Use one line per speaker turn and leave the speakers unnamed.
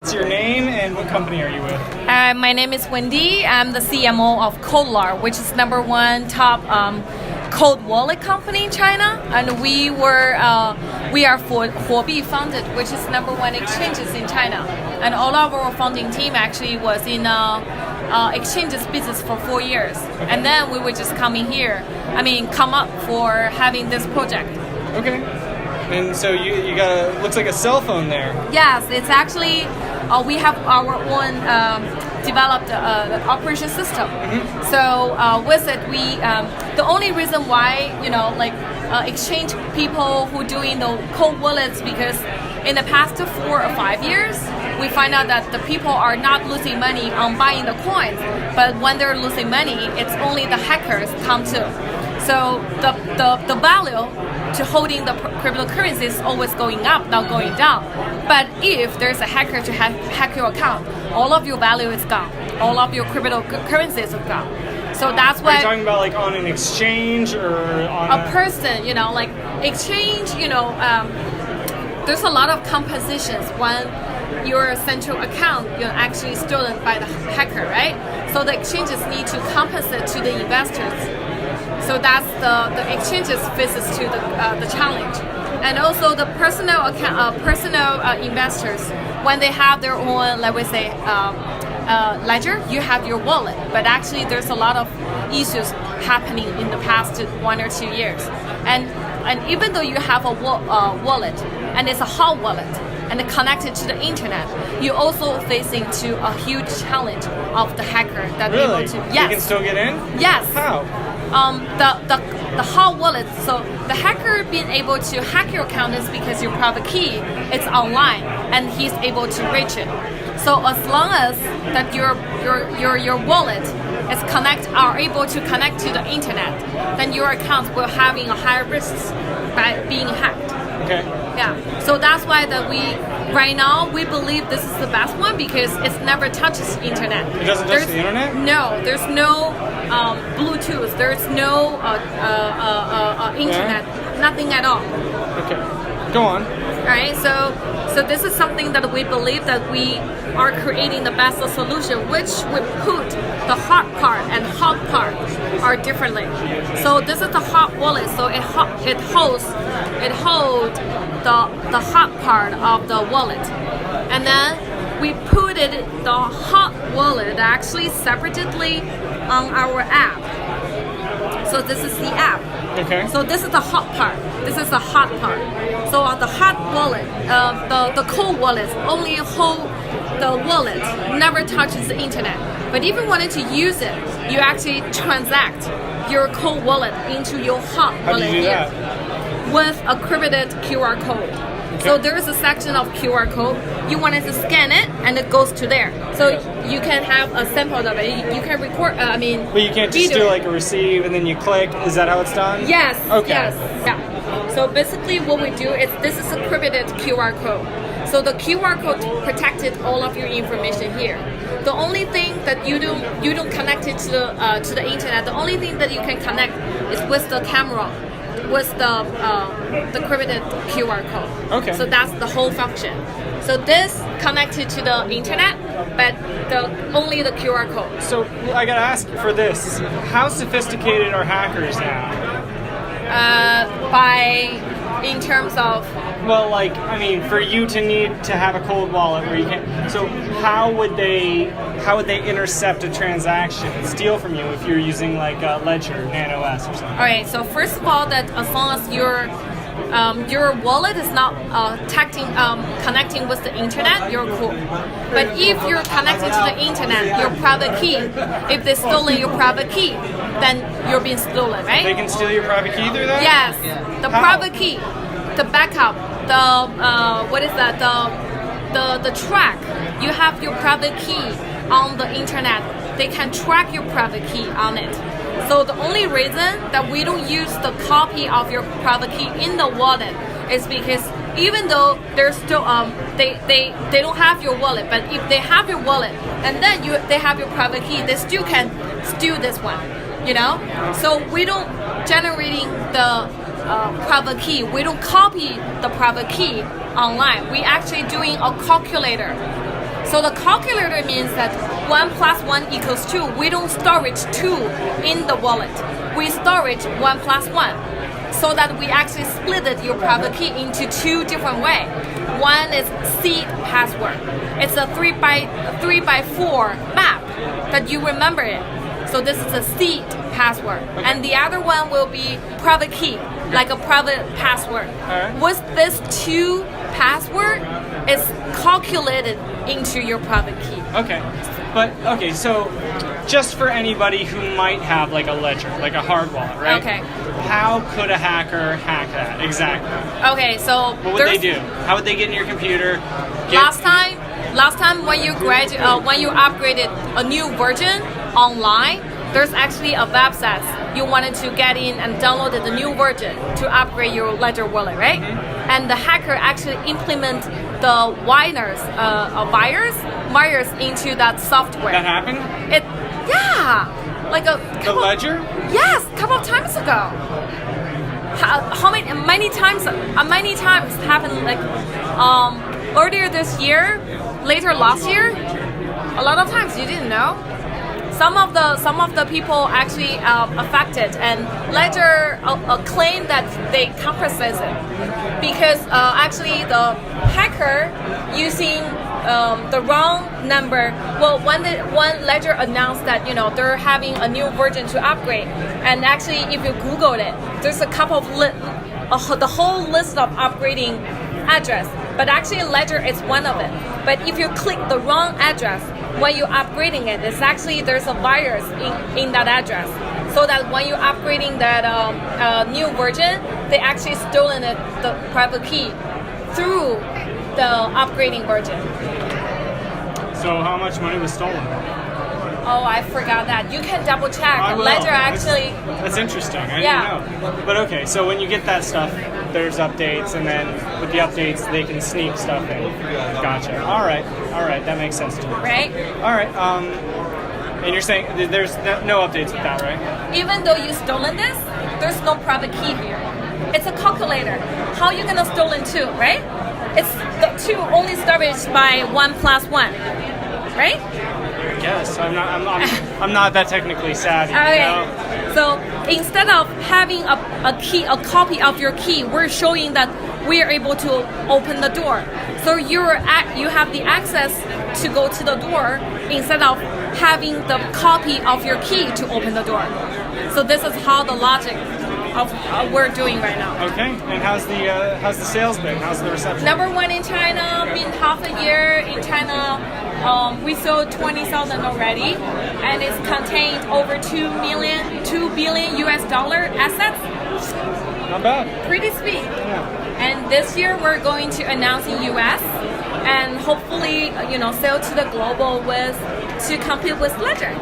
What's your name and what company are you with?
My name is Wendy. I'm the CMO of Coldlar, which is #1 top cold wallet company in China, and we are Huobi funded, which is #1 exchanges in China, and all of our founding team actually was in exchanges business for 4 years, and then we were just come up for having this project.
Okay. And so you got looks like a cell phone there.
Yes, it's actually we have our own developed operation system.
Mm-hmm.
So with it, we the only reason why exchange people who doing the cold wallets, because in the past 4 or 5 years, we find out that the people are not losing money on buying the coins, but when they're losing money, it's only the hackers come to. So the value to holding the cryptocurrency is always going up, not going down. But if there's a hacker to hack your account, all of your value is gone. All of your cryptocurrencies is gone. So that's why.
Are you talking about like on an exchange or on
a person? Like exchange. There's a lot of compositions when your central account actually stolen by the hacker, right? So the exchanges need to compensate to the investors. So that's the exchanges faces to the challenge, and also the personal investors, when they have their own, like we say, ledger, you have your wallet, but actually there's a lot of issues happening in the past 1 or 2 years, and even though you have a wallet and it's a hot wallet and connected to the internet, you're also facing to a huge challenge of the hacker that
really?
Able to. Yes.
You can still get in?
Yes.
How?
The hot wallet, so the hacker being able to hack your account is because your private key is online and he's able to reach it. So as long as that your wallet is are able to connect to the internet, then your account will having a higher risk by being hacked.
Okay.
Yeah. So that's why right now we believe this is the best one, because it never touches internet.
It doesn't touch the internet?
No, there's no Bluetooth. There's no internet. Nothing at all.
Okay. Go on.
All right. So this is something that we believe that we are creating the best solution, which we put the hard part and hot part are differently. So this is the hot wallet. So it holds the hot part of the wallet, and then we put the hot wallet actually separately on our app. So this is the app.
Okay.
So this is the hot part. This is the hot part. So on the hot wallet, the cold wallet only hold the wallet, never touches the internet. But if you wanted to use it, you actually transact your cold wallet into your hot wallet.
How do you do that?
With a encrypted QR code. Okay. So there is a section of QR code. You wanted to scan it, and it goes to there. So you can have a sample of it. You can record.
But you can't just do like a receive and then you click. Is that how it's done?
Yes.
Okay.
Yes. Yeah. So basically, what we do is this is a encrypted QR code. So the QR code protected all of your information here. The only thing that you don't connect it to the internet. The only thing that you can connect is with the camera, with the encrypted QR code.
Okay.
So that's the whole function. So this connected to the internet, but only the QR code.
So I gotta ask you for this: how sophisticated are hackers now?
In terms of.
Well, for you to need to have a cold wallet where you can. So how would they intercept a transaction, steal from you if you're using like a Ledger, Nano S or something?
All right. So first of all, that as long as your wallet is not connecting with the internet, you're cool. But if you're connected to the internet, your private key, if they stolen your private key, then you're being stolen, right?
They can steal your private key through that?
Yes. The private key, the backup, the track. You have your private key on the internet. They can track your private key on it. So the only reason that we don't use the copy of your private key in the wallet is because even though they're still they don't have your wallet, but if they have your wallet and then they have your private key, they still can steal this one. So we don't generating the private key. We don't copy the private key online. We actually doing a calculator So the calculator means that 1 plus 1 equals 2. We don't storage 2 in the wallet. We storage 1 plus 1. So that we actually split it, your private key into 2 different ways. One is seed password. It's a 3x4 map that you remember it. So this is a seed password.
Okay.
And the other one will be private key, like a private password.
Alright.
With this 2 password, it's calculated into your private key.
Okay. But, okay, so just for anybody who might have like a ledger, like a hard wallet, right?
Okay.
How could a hacker hack that? Exactly.
Okay, so
What would they do? How would they get in your computer?
Last time when you upgraded a new version online, there's actually a website you wanted to get in and downloaded the new version to upgrade your Ledger wallet, right?
Mm-hmm.
And the hacker actually implement the virus into that software.
That happened?
Like a
The
couple,
ledger?
yes, a couple of times ago. How many times happened like earlier this year, later last year? A lot of times you didn't know. Some of the people actually affected, and Ledger claim that they compensate it because actually the hacker using the wrong number. Well, when Ledger announced that they're having a new version to upgrade, and actually if you Google it, there's a couple of the whole list of upgrading address, but actually Ledger is one of it. But if you click the wrong address when you're upgrading it, it's actually there's a virus in that address, so that when you're upgrading that new version, they actually stolen the private key through the upgrading version.
So how much money was stolen?
Oh, I forgot that. You can double check.
I will.
Ledger actually.
That's interesting. I
Yeah.
didn't know. But okay, so when you get that stuff, there's updates, and then with the updates, they can sneak stuff in. Gotcha. All right, that makes sense to me.
Right?
All right. And you're saying there's no updates with that, right?
Even though you stolen this, there's no private key here. It's a calculator. How you gonna stolen 2, right? It's the 2 only storage by 1 plus 1, right?
I guess I'm not that technically savvy.
Okay.
You know?
So instead of having a copy of your key, we're showing that we are able to open the door. So you have the access to go to the door instead of having the copy of your key to open the door. So this is how the logic of we're doing right now.
Okay. And how's the sales been? How's the reception?
Number 1 in China, been half a year in China. We sold 20,000 already, and it's contained over 2 billion US dollar assets.
Not bad.
Pretty sweet.
Yeah.
And this year we're going to announce in US, and hopefully sell to the global to compete with Ledger.